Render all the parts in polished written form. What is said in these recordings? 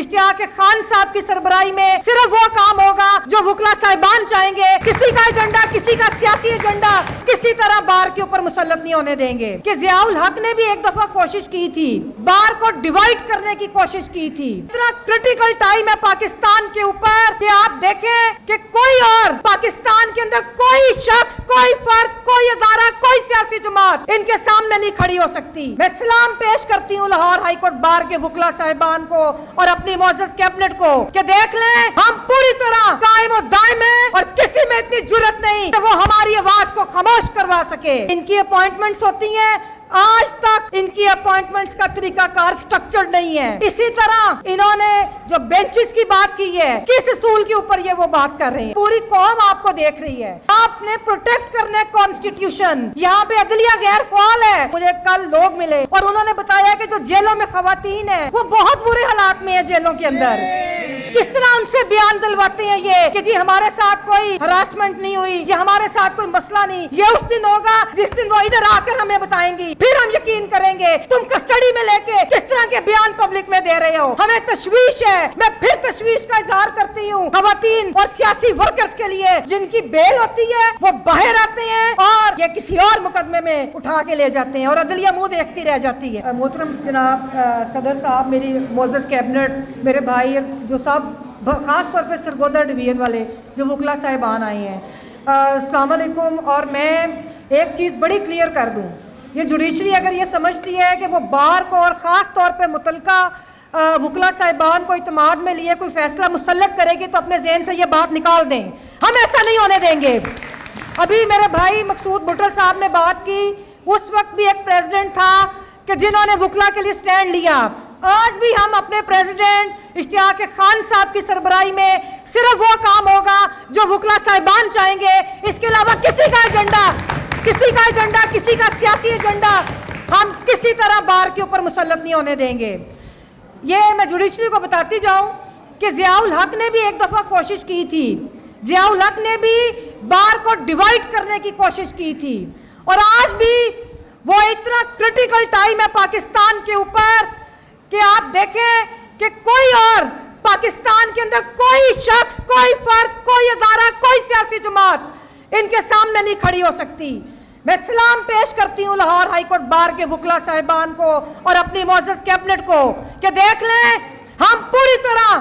اشتیاق خان صاحب کی سربراہی میں صرف وہ کام ہوگا جو وکلا صاحبان چاہیں گے. کسی کا ایجنڈا، کسی کا سیاسی ایجنڈا کسی طرح بار کے اوپر مسلط نہیں ہونے دیں گے. کہ ضیاء الحق نے بھی ایک دفعہ کوشش کی تھی، بار کو ڈیوائڈ کرنے کی کوشش کی تھی. اتنا کرٹیکل ٹائم ہے پاکستان کے اوپر کہ آپ دیکھیں کہ کوئی اور پاکستان کے اندر کوئی شخص، کوئی فرد، کوئی ادارہ، کوئی سیاسی جماعت ان کے سامنے نہیں کھڑی ہو سکتی. میں سلام پیش کرتی ہوں لاہور ہائی کورٹ بار کے وکلا صاحبان کو اور اپنی معزز کیبنٹ کو کہ دیکھ لیں ہم پوری طرح قائم و دائم ہیں اور کسی میں اتنی جرت نہیں کہ وہ ہماری آواز کو خاموش کروا سکے. ان کی اپوائنٹمنٹس ہوتی ہیں، آج تک ان کی اپوائنٹمنٹس کا طریقہ کار سٹرکچرڈ نہیں ہے. اسی طرح انہوں نے جو بینچز کی بات کی ہے، کس اصول کے اوپر یہ وہ بات کر رہے ہیں؟ پوری قوم آپ کو دیکھ رہی ہے. آپ نے پروٹیکٹ کرنے کانسٹیٹیوشن، یہاں پہ عدلیہ غیر فعال ہے. مجھے کل لوگ ملے اور انہوں نے بتایا کہ جو جیلوں میں خواتین ہیں وہ بہت برے حالات میں ہیں جیلوں کے اندر. کس طرح ان سے بیان دلواتے ہیں یہ کہ جی ہمارے ساتھ کوئی ہراسمنٹ نہیں ہوئی، یہ ہمارے ساتھ کوئی مسئلہ نہیں. یہ اس دن ہوگا جس دن وہ ادھر آ کر ہمیں بتائیں گی، پھر ہم یقین کریں گے. تم کسٹڈی میں لے کے کس طرح کے بیان پبلک میں دے رہے ہو؟ ہمیں تشویش ہے. میں پھر تشویش کا اظہار کرتی ہوں خواتین اور سیاسی ورکرز کے لیے جن کی بیل ہوتی ہے وہ باہر آتے ہیں اور یہ کسی اور مقدمے میں اٹھا کے لے جاتے ہیں اور عدلیہ منہ دیکھتی رہ جاتی ہے. محترم جناب صدر صاحب، میری معزز کیبنٹ، میرے بھائی جو صاحب خاص طور پہ سرگودا ڈویژن والے جو وکلا صاحبان آئے ہیں، السلام علیکم. اور میں ایک چیز بڑی کلیئر کر دوں، یہ جوڈیشری اگر یہ سمجھتی ہے کہ وہ بار کو اور خاص طور پہ متعلقہ وکلا صاحبان کو اعتماد میں لیے کوئی فیصلہ مسلط کرے گی تو اپنے ذہن سے یہ بات نکال دیں. ہم ایسا نہیں ہونے دیں گے. ابھی میرے بھائی مقصود بھٹر صاحب نے بات کی، اس وقت بھی ایک پریزیڈنٹ تھا کہ جنہوں نے وکلا کے لیے سٹینڈ لیا. آج بھی ہم اپنے پریزیڈنٹ اشتیاق خان صاحب کی سربراہی میں صرف وہ کام ہوگا جو وکلا صاحبان چاہیں گے. اس کے علاوہ کسی کا ایجنڈا، کسی کا سیاسی ایجنڈا ہم کسی طرح بار کے اوپر مسلط نہیں ہونے دیں گے. یہ میں جوڈیشری کو بتاتی جاؤں کہ ضیاء الحق نے بھی ایک دفعہ کوشش کی تھی، ضیاء الحق نے بھی بار کو ڈیوائڈ کرنے کی کوشش کی تھی. اور آج بھی وہ اتنا کرٹیکل ٹائم ہے پاکستان کے اوپر کہ آپ دیکھیں کہ کوئی اور پاکستان کے اندر کوئی شخص، کوئی فرد، کوئی ادارہ، کوئی سیاسی جماعت ان کے سامنے نہیں کھڑی ہو سکتی. میں سلام پیش کرتی ہوں لاہور ہائی کورٹ بار کے وکلا صاحبان کو اور اپنی معزز کیبنٹ کو کہ دیکھ لیں ہم پوری طرح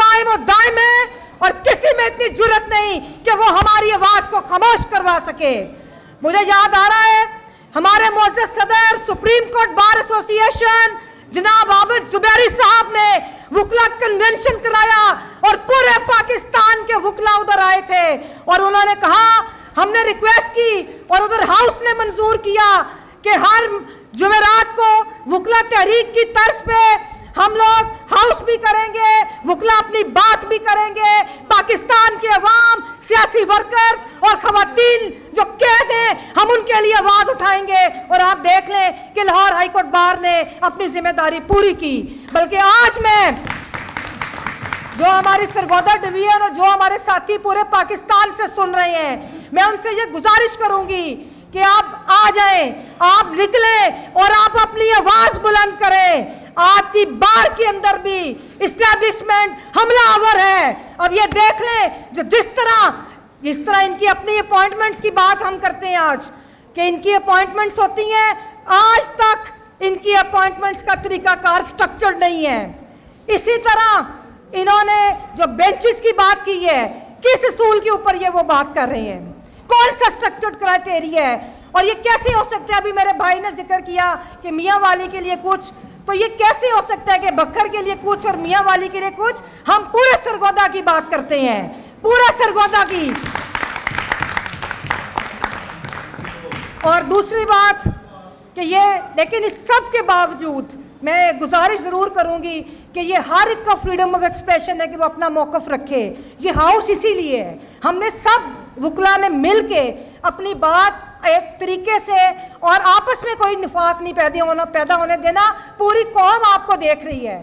قائم و دائم ہیں اور کسی میں اتنی جرت نہیں کہ وہ ہماری آواز کو خاموش کروا سکے. مجھے یاد آ رہا ہے ہمارے معزز صدر سپریم کورٹ بار ایسوسی ایشن جناب عابد زبیری صاحب نے وکلا کنونشن کرایا اور پورے پاکستان کے وکلا ادھر آئے تھے اور انہوں نے کہا، ہم نے ریکویسٹ کی اور ادھر ہاؤس نے منظور کیا کہ ہر جمعرات کو وکلا تحریک کی طرز پہ ہم لوگ ہاؤس بھی کریں گے، وکلا اپنی بات بھی کریں گے. پاکستان کے عوام، سیاسی ورکرز اور خواتین جو قید ہیں ہم ان کے لیے آواز اٹھائیں گے. اور آپ دیکھ لیں کہ لاہور ہائی کورٹ بار نے اپنی ذمہ داری پوری کی. بلکہ آج میں جو ہماری سرگودا ڈویژن اور جو ہمارے ساتھی پورے پاکستان سے سن رہے ہیں، میں ان سے یہ گزارش کروں گی کہ آپ آ جائیں، آپ نکلیں اور آپ اپنی آواز بلند کریں. آپ کی بار کے اندر بھی اسٹیبلشمنٹ حملہ آور ہے. اب یہ دیکھ لیں جس طرح ان کی اپنی اپوائنٹمنٹس کی بات ہم کرتے ہیں آج کہ ان کی اپوائنٹمنٹس ہوتی ہیں، آج تک ان کی اپوائنٹمنٹس کا طریقہ کار سٹرکچرڈ نہیں ہے. اسی طرح انہوں نے جو بینچز کی بات کی ہے، کس اصول کے اوپر یہ وہ بات کر رہے ہیں؟ کون سا سٹرکچرڈ کرائٹیریا ہے؟ اور یہ کیسے ہو سکتا ہے؟ ابھی میرے بھائی نے ذکر کیا کہ میاں والی کے لیے کچھ، تو یہ کیسے ہو سکتا ہے کہ بکھر کے لیے کچھ اور میاں والی کے لیے کچھ؟ ہم پورے سرگودا کی بات کرتے ہیں، پورا سرگودا کی. اور دوسری بات کہ یہ، لیکن اس سب کے باوجود میں گزارش ضرور کروں گی کہ یہ ہر ایک کا فریڈم آف ایکسپریشن ہے کہ وہ اپنا موقف رکھے. یہ ہاؤس اسی لیے ہے، ہم نے سب وکلا نے مل کے اپنی بات ایک طریقے سے اور آپس میں کوئی نفاق نہیں پیدا ہونے دینا. پوری قوم آپ کو دیکھ رہی ہے.